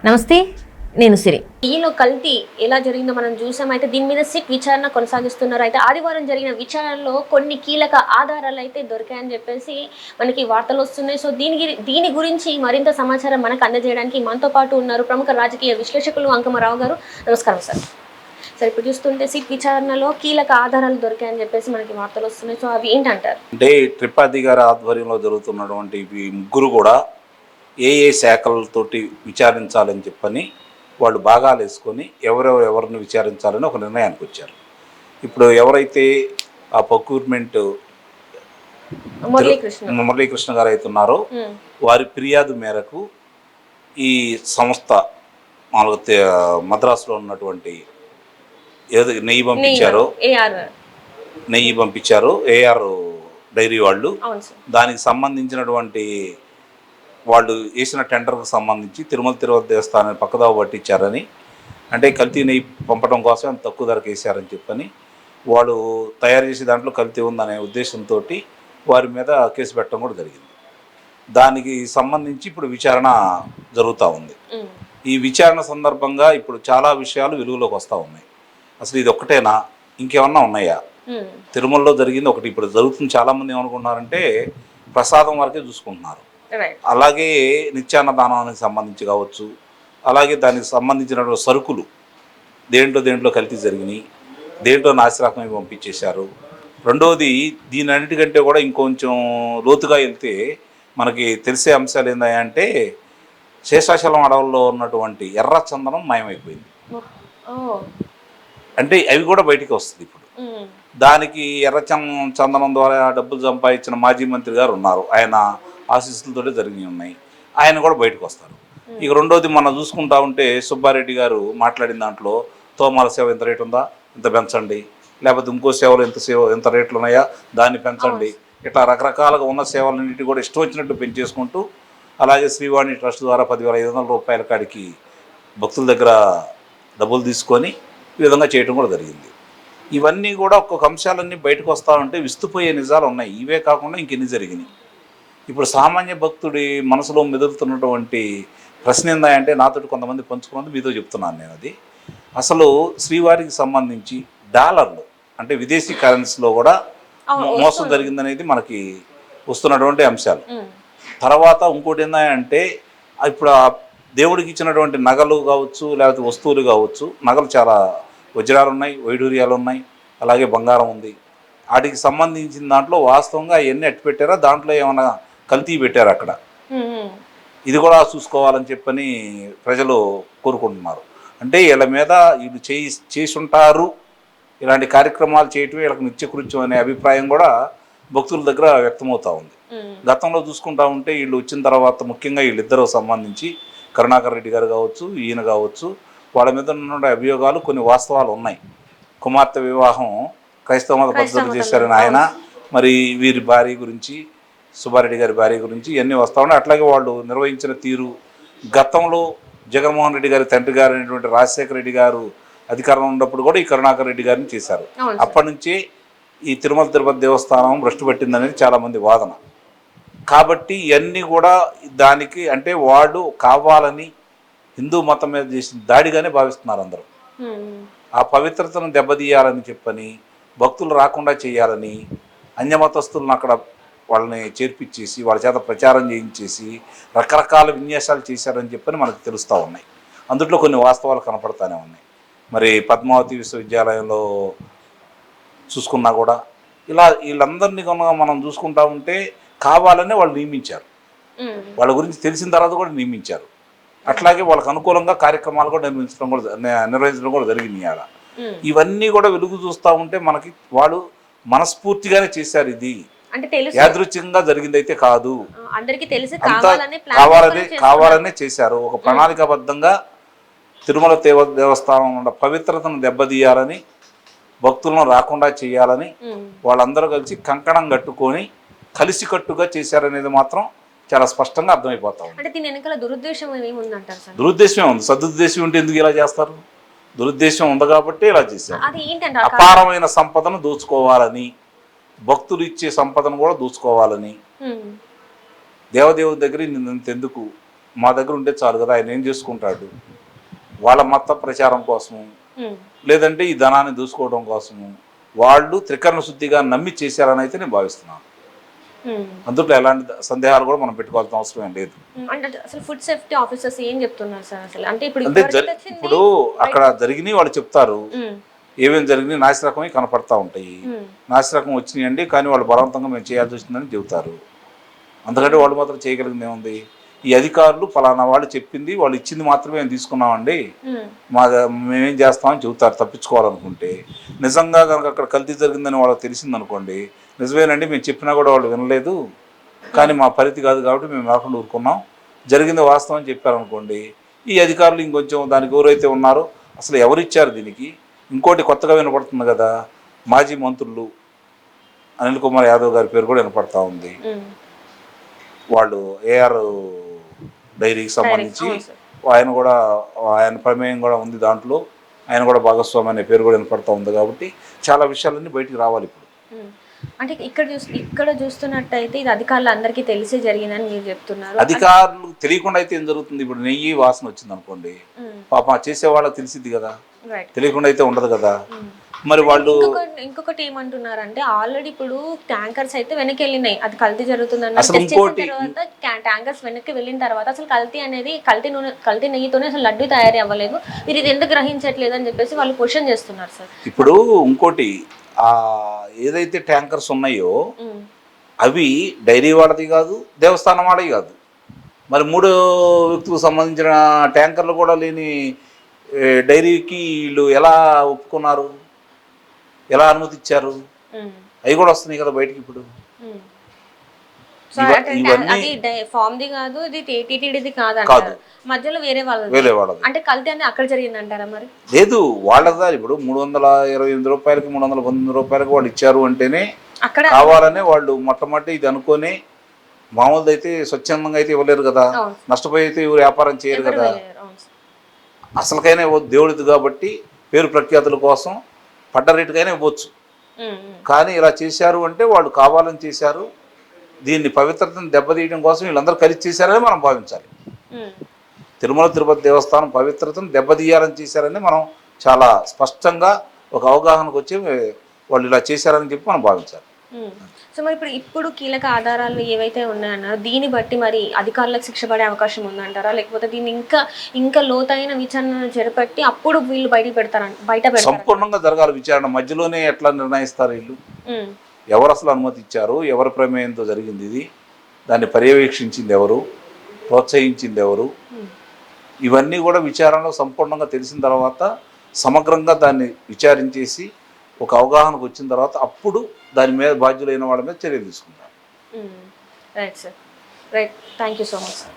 నమస్తే, నేను సిరి. ఈలో కల్తీ ఎలా జరిగిందో మనం చూసాం. అయితే దీని మీద సిట్ విచారణ కొనసాగిస్తున్నారు. అయితే ఆదివారం జరిగిన విచారణలో కొన్ని కీలక ఆధారాలు అయితే దొరికాయని చెప్పేసి మనకి వార్తలు వస్తున్నాయి. సో దీని గురించి మరింత సమాచారం మనకు అందజేయడానికి మనతో పాటు ఉన్నారు ప్రముఖ రాజకీయ విశ్లేషకులు అంకమరావు గారు. నమస్కారం సార్. సార్, ఇప్పుడు చూస్తుంటే సిట్ విచారణలో కీలక ఆధారాలు దొరికాయని చెప్పేసి మనకి వార్తలు వస్తున్నాయి. సో అవి ఏంటంటారు? అంటే త్రిపాఠి గారి ఆధ్వర్యంలో జరుగుతున్నటువంటి ఈ ముగ్గురు కూడా ఏ శాఖలతోటి విచారించాలని చెప్పని వాళ్ళు భాగాలు వేసుకొని ఎవరిని విచారించాలని ఒక నిర్ణయానికి వచ్చారు. ఇప్పుడు ఎవరైతే ఆ ప్రొక్యూర్మెంట్ మురళీకృష్ణ గారు అవుతున్నారో వారి ఫిర్యాదు మేరకు ఈ సంస్థ మద్రాసులో ఉన్నటువంటి ఏదో నెయ్యి పంపించారు ఏఆర్ డైరీ వాళ్ళు. దానికి సంబంధించినటువంటి వాళ్ళు వేసిన టెండర్కు సంబంధించి తిరుమల దేవస్థానాన్ని పక్కదావ పట్టించారని, అంటే కల్తీ నెయ్యి పంపడం కోసం అంత తక్కువ ధరకు వేసారని చెప్పని వాళ్ళు తయారు చేసే దాంట్లో కల్తీ ఉందనే ఉద్దేశంతో వారి మీద కేసు పెట్టడం కూడా జరిగింది. దానికి సంబంధించి ఇప్పుడు విచారణ జరుగుతూ ఉంది. ఈ విచారణ సందర్భంగా ఇప్పుడు చాలా విషయాలు వెలుగులోకి వస్తూ ఉన్నాయి. అసలు ఇది ఒక్కటేనా, ఇంకేమన్నా ఉన్నాయా? తిరుమలలో జరిగింది ఒకటి. ఇప్పుడు జరుగుతుంది. చాలామంది ఏమనుకుంటున్నారంటే ప్రసాదం వరకే చూసుకుంటున్నారు. అలాగే నిత్యాన్నదానానికి సంబంధించి కావచ్చు, అలాగే దానికి సంబంధించినటువంటి సరుకులు దేంట్లో కల్తీ జరిగినాయి, దేంట్లో నాసిరకమై పంపించేశారు. రెండవది దీని అన్నిటికంటే కూడా ఇంకొంచెం లోతుగా వెళ్తే మనకి తెలిసే అంశాలు ఏంటంటే శేషాచలం అడవుల్లో ఉన్నటువంటి ఎర్ర చందనం మాయమైపోయింది. అంటే అవి కూడా బయటికి వస్తుంది ఇప్పుడు. దానికి ఎర్ర చందనం ద్వారా డబ్బులు సంపాదించిన మాజీ మంత్రి గారు ఉన్నారు. ఆయన ఆశీస్సులతో జరిగి ఉన్నాయి. ఆయన కూడా బయటకు వస్తారు. ఇక రెండోది మనం చూసుకుంటా ఉంటే సుబ్బారెడ్డి గారు మాట్లాడిన దాంట్లో తోమాల సేవ ఎంత రేటు ఉందా ఇంత పెంచండి, లేకపోతే ఇంకో సేవలు ఎంత రేట్లు ఉన్నాయా దాన్ని పెంచండి, ఇట్లా రకరకాలుగా ఉన్న సేవలన్నింటి కూడా ఇష్టం వచ్చినట్టు పెంచేసుకుంటూ, అలాగే శ్రీవాణి ట్రస్ట్ ద్వారా 10,500 రూపాయల కాడికి భక్తుల దగ్గర డబ్బులు తీసుకొని ఈ విధంగా చేయడం కూడా జరిగింది. ఇవన్నీ కూడా ఒక్కొక్క అంశాలన్నీ బయటకు వస్తూ ఉంటే విస్తుపోయే నిజాలు ఉన్నాయి. ఇవే కాకుండా ఇంకెన్ని జరిగినాయి. ఇప్పుడు సామాన్య భక్తుడి మనసులో మెదులుతున్నటువంటి ప్రశ్న ఏందంటే నాతోటి కొంతమంది పంచుకున్నది మీతో చెప్తున్నాను నేను. అది అసలు శ్రీవారికి సంబంధించి డాలర్లు అంటే విదేశీ కరెన్సీలో కూడా మోసం జరిగిందనేది మనకి వస్తున్నటువంటి అంశాలు. తర్వాత ఇంకోటి ఏంటంటే ఇప్పుడు ఆ దేవుడికి ఇచ్చినటువంటి నగలు కావచ్చు, లేకపోతే వస్తువులు కావచ్చు, నగలు చాలా వజ్రాలు ఉన్నాయి, వైడూర్యాలు ఉన్నాయి, అలాగే బంగారం ఉంది. వాటికి సంబంధించిన దాంట్లో వాస్తవంగా అవన్నీ అట్టి పెట్టారా, దాంట్లో ఏమైనా కల్తీ పెట్టారు అక్కడ, ఇది కూడా చూసుకోవాలని చెప్పని ప్రజలు కోరుకుంటున్నారు. అంటే వీళ్ళ మీద వీళ్ళు చేసి ఉంటారు, ఇలాంటి కార్యక్రమాలు చేయటం వీళ్ళకి నిత్యకృత్యం అనే అభిప్రాయం కూడా భక్తుల దగ్గర వ్యక్తమవుతూ ఉంది. గతంలో చూసుకుంటా ఉంటే వీళ్ళు వచ్చిన తర్వాత ముఖ్యంగా వీళ్ళిద్దరూ సంబంధించి కరుణాకర్ రెడ్డి గారు కావచ్చు, ఈయన కావచ్చు, వాళ్ళ మీద ఉన్న అభియోగాలు కొన్ని వాస్తవాలు ఉన్నాయి. కుమార్తె వివాహం క్రైస్తవ మత పద్ధతులు చేశారని ఆయన, మరి వీరి భార్య గురించి, సుబ్బారెడ్డి గారి భార్య గురించి ఇవన్నీ వస్తూ ఉన్నాయి. అట్లాగే వాళ్ళు నిర్వహించిన తీరు, గతంలో జగన్మోహన్ రెడ్డి గారి తండ్రి గారు అయినటువంటి రాజశేఖర రెడ్డి గారు అధికారంలో ఉన్నప్పుడు కూడా ఈ కరుణాకర్ రెడ్డి గారిని చేశారు. అప్పటి నుంచే ఈ తిరుపతి దేవస్థానం భ్రష్టు పట్టిందనేది చాలామంది వాదన. కాబట్టి ఇవన్నీ కూడా దానికి అంటే వాళ్ళు కావాలని హిందూ మతం మీద చేసిన దాడిగానే భావిస్తున్నారు అందరూ. ఆ పవిత్రతను దెబ్బతీయాలని చెప్పని, భక్తులు రాకుండా చేయాలని, అన్యమతస్తులను అక్కడ వాళ్ళని చేర్పించేసి వాళ్ళ చేత ప్రచారం చేయించేసి రకరకాల విన్యాసాలు చేశారని చెప్పని మనకు తెలుస్తూ ఉన్నాయి. అందులో కొన్ని వాస్తవాలు కనపడతానే ఉన్నాయి. మరి పద్మావతి విశ్వవిద్యాలయంలో చూసుకున్నా కూడా ఇలా వీళ్ళందరినీ కనుక మనం చూసుకుంటా ఉంటే కావాలనే వాళ్ళు నియమించారు. వాళ్ళ గురించి తెలిసిన తర్వాత కూడా నియమించారు. అట్లాగే వాళ్ళకు అనుకూలంగా కార్యక్రమాలు కూడా నిర్వహించడం కూడా జరిగింది ఆడ. ఇవన్నీ కూడా వెలుగు చూస్తూ ఉంటే మనకి వాళ్ళు మనస్ఫూర్తిగానే చేశారు. ఇది యాదృచ్ఛికంగా జరిగింది అయితే కాదు, అంతా కావాలనే చేశారు. ఒక ప్రణాళికాబద్ధంగా తిరుమల దేవస్థానం ఉన్న పవిత్రతను దెబ్బతీయాలని, భక్తులను రాకుండా చేయాలని వాళ్ళందరూ కలిసి కంకణం కట్టుకొని కలిసికట్టుగా చేశారనేది మాత్రం చాలా స్పష్టంగా అర్థమైపోతా ఉంది. దురుద్దేశమే ఉంది. సదుద్దేశం ఉంటే ఎందుకు ఇలా చేస్తారు? దురుద్దేశం ఉంది కాబట్టి ఇలా చేశారు. అపారమైన సంపదను దోచుకోవాలని, భక్తులు ఇచ్చే సంపదను కూడా దోచుకోవాలని, దేవదేవుడి దగ్గర నిన్నెందుకు మా దగ్గర ఉంటే చాలు కదా, ఆయన ఏం చేసుకుంటాడు, వాళ్ళ మత ప్రచారం కోసము లేదంటే ఈ ధనాన్ని దూసుకోవడం కోసము వాళ్ళు త్రికరణ శుద్ధిగా నమ్మి చేశారని అయితే నేను భావిస్తున్నాను. అందులో ఎలాంటి సందేహాలు కూడా మనం పెట్టుకోవాల్సిన అవసరం ఏం లేదు. అంటే అసలు ఫుడ్ సేఫ్టీ ఆఫీసర్స్ ఏం చెప్తున్నారు సార్ అసలు? అంటే ఇప్పుడు అక్కడ జరిగినాయి వాళ్ళు చెప్తారు, ఏమేమి జరిగినాయి నాసిరకమే కనపడతా ఉంటాయి, నాసిరకం వచ్చినాయండి కానీ వాళ్ళు బలవంతంగా మేము చేయాల్సి వచ్చిందని చెబుతారు. అందుకంటే వాళ్ళు మాత్రం చేయగలిగింది ఏముంది, ఈ అధికారులు ఫలానా వాళ్ళు చెప్పింది వాళ్ళు ఇచ్చింది మాత్రమే మేము తీసుకున్నామండి, మేమేం చేస్తామని చెబుతారు తప్పించుకోవాలనుకుంటే. నిజంగా కనుక అక్కడ కల్తీ జరిగిందని వాళ్ళకి తెలిసిందనుకోండి, నిజమేనండి మేము చెప్పినా కూడా వాళ్ళు వినలేదు కానీ మా పరిధి కాదు కాబట్టి మేము రాకుండా ఊరుకున్నాం, జరిగింది వాస్తవం అని చెప్పారనుకోండి, ఈ అధికారులు ఇంకొంచెం దానికి ఎవరైతే ఉన్నారో అసలు ఎవరిచ్చారు దీనికి. ఇంకోటి కొత్తగా వినపడుతుంది కదా, మాజీ మంత్రులు అనిల్ కుమార్ యాదవ్ గారి పేరు కూడా వినపడతా ఉంది. వాళ్ళు ఏఆర్ డైరీకి సంబంధించి ఆయన కూడా, ఆయన ప్రమేయం కూడా ఉంది దాంట్లో, ఆయన కూడా భాగస్వామి అనే పేరు కూడా వినపడతా ఉంది. కాబట్టి చాలా విషయాలన్నీ బయటికి రావాలి ఇప్పుడు. అంటే ఇక్కడ చూస్తున్నట్టయితే ఇది అధికారులు అందరికీ తెలిసే జరిగిందని మీరు చెప్తున్నారు. అధికారులు తెలియకుండా అయితే ఏం జరుగుతుంది, ఇప్పుడు నెయ్యి వాసన వచ్చింది అనుకోండి, పాపం చేసే వాళ్ళకి తెలిసిద్ది కదా, తెలియకుండా అయితే ఉండదు కదా. మరి వాళ్ళు ఇంకొకటి ఏమంటున్నారంటే ఆల్రెడీ ఇప్పుడు ట్యాంకర్స్ అయితే వెనక్కి వెళ్ళినాయి, అది కల్తీ జరుగుతుందని తర్వాత ట్యాంకర్స్ వెనక్కి వెళ్ళిన తర్వాత అసలు కల్తీ అనేది కల్తీ నెయ్యితోనే అసలు లడ్డు తయారీ అవ్వలేదు, మీరు ఇది ఎందుకు గ్రహించట్లేదు అని చెప్పేసి వాళ్ళు క్వశ్చన్ చేస్తున్నారు సార్. ఇప్పుడు ఇంకోటి ఏదైతే ట్యాంకర్స్ ఉన్నాయో అవి డైరీ వాడది కాదు, దేవస్థానం వాడవి కాదు. మరి మూడో వ్యక్తులకు సంబంధించిన ట్యాంకర్లు కూడా లేని డైరీకి వీళ్ళు ఎలా ఒప్పుకున్నారు, ఎలా అనుమతి ఇచ్చారు? అవి కూడా వస్తున్నాయి కదా బయటికి ఇప్పుడు. మధ్యలో వేరే వాళ్ళు అంటే కల్తీ అనేది అక్కడ జరిగిందంటారా? మరి లేదు, వాళ్ళదా ఇప్పుడు 328 రూపాయలకి 319 రూపాయలకి వాళ్ళు ఇచ్చారు అంటేనే అక్కడ కావాలనే వాళ్ళు మొట్టమొదటి ఇది అనుకొని, మామూలుది అయితే స్వచ్ఛందంగా అయితే ఇవ్వలేరు కదా, నష్టపోయి అయితే ఎవరు వ్యాపారం చేయరు కదా. అసలుకైనా ఇవ్వద్దు, దేవుడిది కాబట్టి పేరు ప్రఖ్యాతుల కోసం పడ్డ రేటుకైనా ఇవ్వచ్చు. కానీ ఇలా చేశారు అంటే వాళ్ళు కావాలని చేశారు, దీన్ని పవిత్రతను దెబ్బతీయడం కోసం వీళ్ళందరూ కలిసి చేశారని మనం భావించాలి. తిరుమల తిరుపతి దేవస్థానం పవిత్రతను దెబ్బతీయాలని చేశారని మనం చాలా స్పష్టంగా ఒక అవగాహనకు వచ్చి వాళ్ళు ఇలా చేశారని చెప్పి మనం భావించాలి. సో మరి ఇప్పుడు కీలక ఆధారాలు ఏవైతే ఉన్నాయన్నారో దీన్ని బట్టి మరి అధికారులకు శిక్ష పడే అవకాశం ఉందంటారా, లేకపోతే దీన్ని ఇంకా లోతైన విచారణ చేపట్టి అప్పుడు వీళ్ళు బయట సంపూర్ణంగా జరగాలి విచారణ. మధ్యలోనే ఎట్లా నిర్ణయిస్తారు వీళ్ళు? ఎవరు అసలు అనుమతి ఇచ్చారు, ఎవరి ప్రమేయంతో జరిగింది ఇది, దాన్ని పర్యవేక్షించింది ఎవరు, ప్రోత్సహించింది ఎవరు, ఇవన్నీ కూడా విచారణలో సంపూర్ణంగా తెలిసిన తర్వాత సమగ్రంగా దాన్ని విచారించేసి ఒక అవగాహనకు వచ్చిన తర్వాత అప్పుడు దాని మీద బాధ్యులైన వాళ్ళ మీద చర్యలు తీసుకుంటారు. Right sir, right, thank you so much sir.